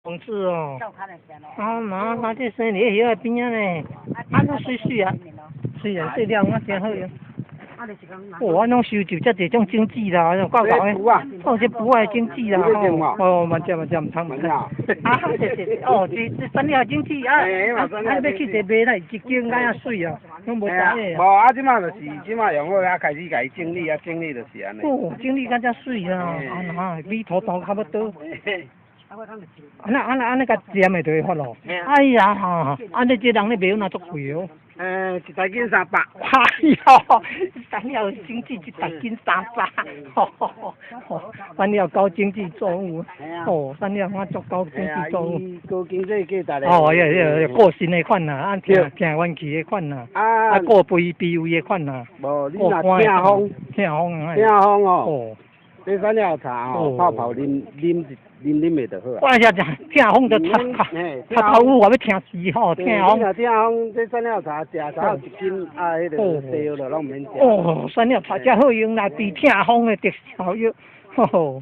同志哦，啊妈，他这生你喺边啊呢？啊，都水水啊，水啊，水了我真好用。我拢收集这种经济啦，搞搞诶，哦，这不爱经济啦，哦，慢只唔通唔通。啊，是，哦，这三了经济啊，要去这买来一斤咁样水啊，拢无知诶。无啊，即马就是即马用好啊，开始甲伊整理啊，整理就是安尼。哦，整理咁只水啊，啊，米土豆差不多。安尼个尖的就会发咯。哎呀哈，安尼这人咧卖有哪足贵哦？一台斤300。哎呀，咱了经济一台斤300，咱了搞经济作物，哦，咱了我做搞经济作物。高经济价值咧。哦，个新的款啦，按听运气的款啦，啊，个卑微的款啦。无，你若听风，听风，听风哦。哦。这山药茶哦，泡泡啉的就好啊。我呀，听风就头乌，我要听死吼，听风。听风，这山药茶食茶1斤啊，迄个茶了拢免食。哦，山药茶真好用啦，比听风的特效药，吼。